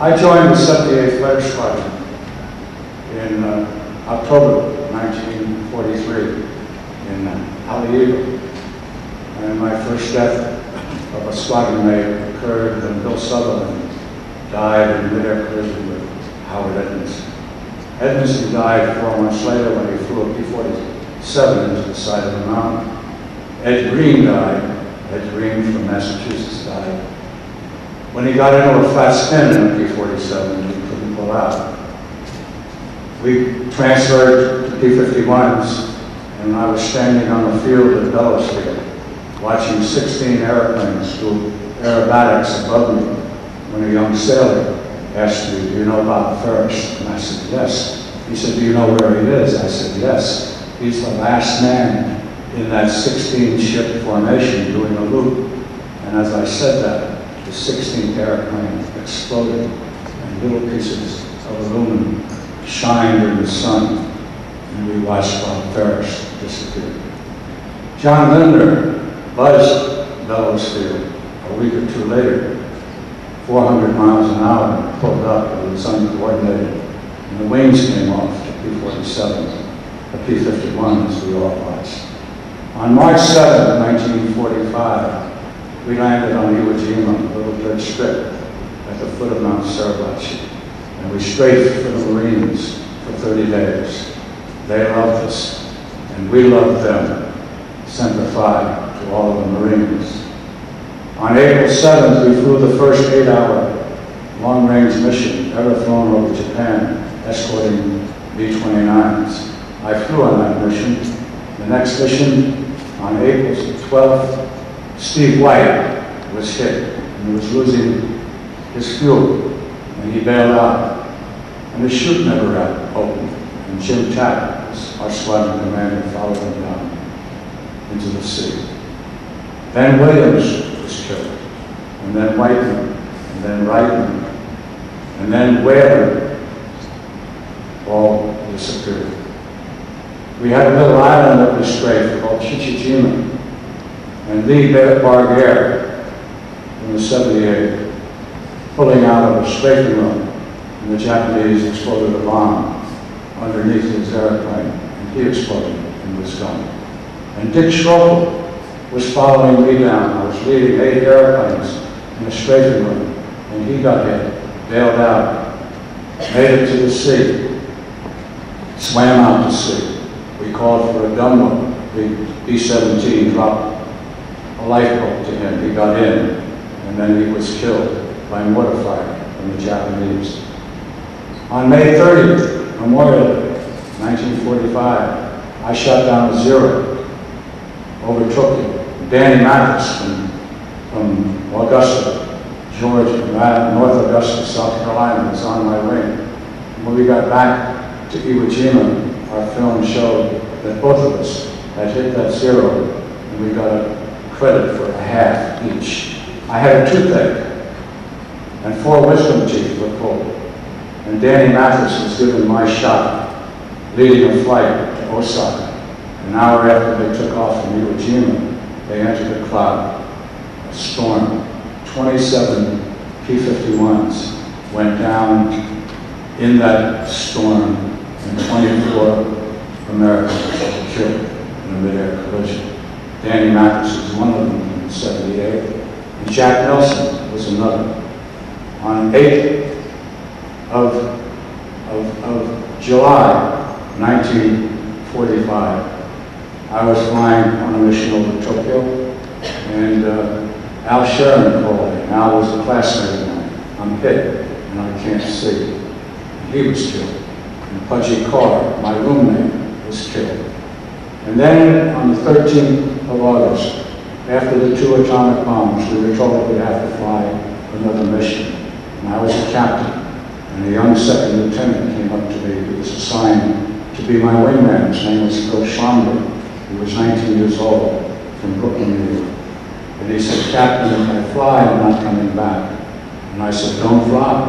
I joined the 78th Fighter Squadron in October 1943 in Iwo. And my first death of a squadron mate occurred when Bill Sutherland died in mid-air collision with Howard Edmondson. Edmondson died 4 months later when he flew a P-47 into the side of the mountain. Ed Green died. Ed Green from Massachusetts died. When he got into a flat spin in a P-47, he couldn't pull out. We transferred to P-51s, and I was standing on the field at Bellows, watching 16 airplanes do aerobatics above me when a young sailor asked me, "Do you know about Ferris?" And I said, "Yes." He said, "Do you know where he is?" I said, "Yes. He's the last man in that 16-ship formation doing a loop." And as I said that, the 16th airplane exploded, and little pieces of aluminum shined in the sun, and we watched Bob Ferris disappear. John Linder buzzed Bellows Field a week or two later, 400 miles an hour, and pulled up. It was uncoordinated, and the wings came off to P-47, a P-51, as we all watched. On March 7, 1945, we landed on Iwo Jima, a little dirt strip at the foot of Mount Suribachi, and we strafed for the Marines for 30 days. They loved us, and we loved them. Semper Fi to all of the Marines. On April 7th, we flew the first 8-hour long-range mission ever flown over Japan, escorting B-29s. I flew on that mission. The next mission, on April 12th, Steve White was hit and was losing his fuel, and he bailed out. And the chute never got open, and Jim Tapp, our squadron commander, followed him down into the sea. Then Williams was killed, and then Whiteman, and then Reitman, and then Whalen all disappeared. We had a little island that we strafed called Chichijima, and Lee Barguer in the 78 pulling out of a strafing room, and the Japanese exploded a bomb underneath his airplane, and he exploded and was gone. And Dick Schroepel was following me down. I was leading 8 airplanes in a strafing room, and he got hit, bailed out, made it to the sea, swam out to sea. We called for a gunboat. The B-17 dropped a lifeboat to him. He got in, and then he was killed by mortar fire from the Japanese. On May 30th, Memorial Day, 1945, I shot down a Zero, overtook him. Danny Mathis from Augusta, Georgia, North Augusta, South Carolina, was on my wing. When we got back to Iwo Jima, our film showed that both of us had hit that Zero, and we got a credit for a half each. I had a toothache, and 4 wisdom teeth were pulled. And Danny Mathis was given my shot, leading a flight to Osaka. An hour after they took off from Iwo Jima, they entered a cloud, a storm. 27 P-51s went down in that storm, and 24 Americans were killed in a mid-air collision. Danny Mathis was one of them in 78, and Jack Nelson was another. On 8th of July 1945, I was flying on a mission over Tokyo, and Al Sharon called me. Al was a classmate of mine. I'm hit, and I can't see. And he was killed. And Pudgy Carr, my roommate, was killed. And then on the 13th of August, after the 2 atomic bombs, we were told we'd have to fly another mission. And I was a captain, and a young second lieutenant came up to me who was assigned to be my wingman. His name was Phil Schomburg. He was 19 years old, from Brooklyn, New York. And he said, "Captain, if I fly, I'm not coming back." And I said, "Don't fly.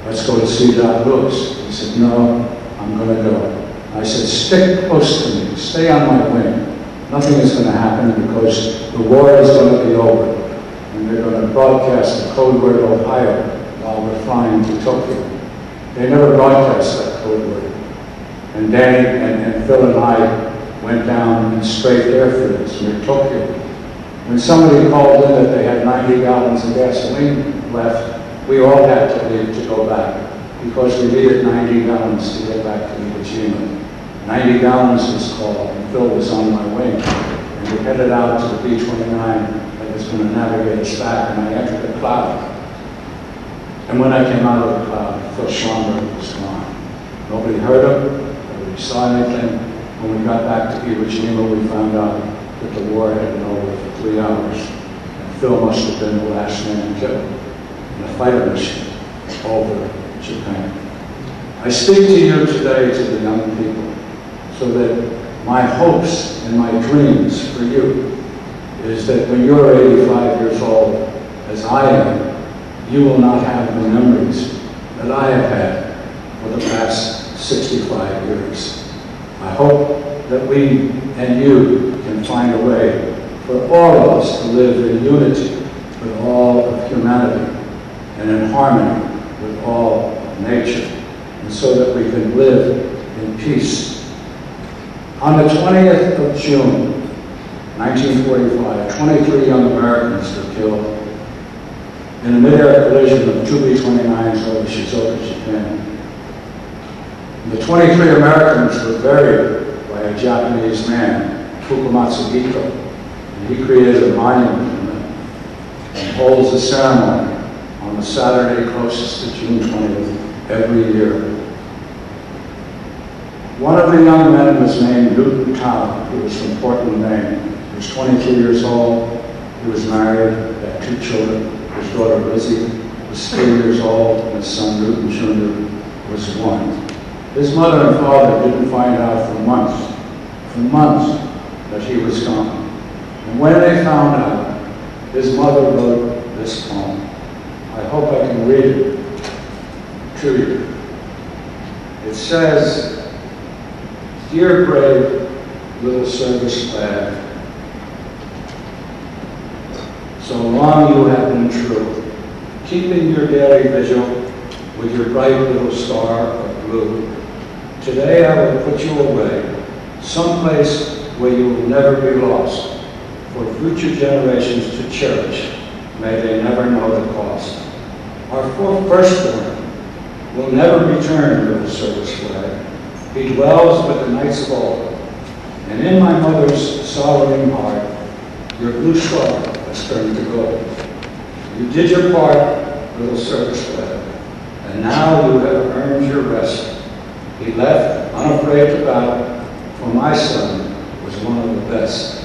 Let's go to see Doc Lewis." He said, "No, I'm going to go." I said, "Stick close to me. Stay on my wing. Nothing is going to happen because the war is going to be over. And they're going to broadcast the code word Ohio while we're flying to Tokyo. They never broadcast that code word. And Danny and Phil and I went down in straight airfields near Tokyo. When somebody called in that they had 90 gallons of gasoline left, we all had to leave to go back because we needed 90 gallons to get back to Iwo Jima. 90 gallons was called, and Phil was on my wing. And we headed out to the B-29 that was going to navigate us back, and I entered the cloud. And when I came out of the cloud, Phil Schomburg was gone. Nobody heard him, nobody saw anything. When we got back to Iwo Jima, we found out that the war had been over for 3 hours. And Phil must have been the last man killed in a fighter mission over Japan. I speak to you today, to the young people, so that my hopes and my dreams for you is that when you're 85 years old, as I am, you will not have the memories that I have had for the past 65 years. I hope that we and you can find a way for all of us to live in unity with all of humanity and in harmony with all of nature, and so that we can live in peace. On the 20th of June, 1945, 23 young Americans were killed in a mid-air collision of two B-29s over Shizuoka, Japan. The 23 Americans were buried by a Japanese man, Fukumatsu Hiko, and he created a monument to them and holds a ceremony on the Saturday closest to June 20th every year. One of the young men was named Newton Town, who was from Portland, Maine. He was 22 years old, he was married, had 2 children. His daughter Lizzie was 3 years old, and his son Newton Jr. was 1. His mother and father didn't find out for months that he was gone. And when they found out, his mother wrote this poem. I hope I can read it to you. It says, "Dear brave little service lad, so long you have been true, keeping your daily vigil with your bright little star of blue. Today I will put you away, someplace where you will never be lost, for future generations to cherish. May they never know the cost. Our firstborn will never return, little service flag. He dwells with the knights of old, and in my mother's sorrowing heart, your blue star has turned to gold. You did your part, little service flag, and now you have earned your rest. He left, unafraid to battle, for my son was one of the best.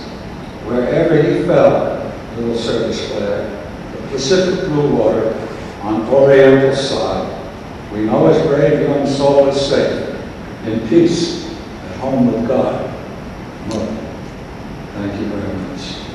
Wherever he fell, little service flag, the Pacific blue water on Oriental side, we know his brave young soul is safe, in peace, at home with God. Mother, thank you very much."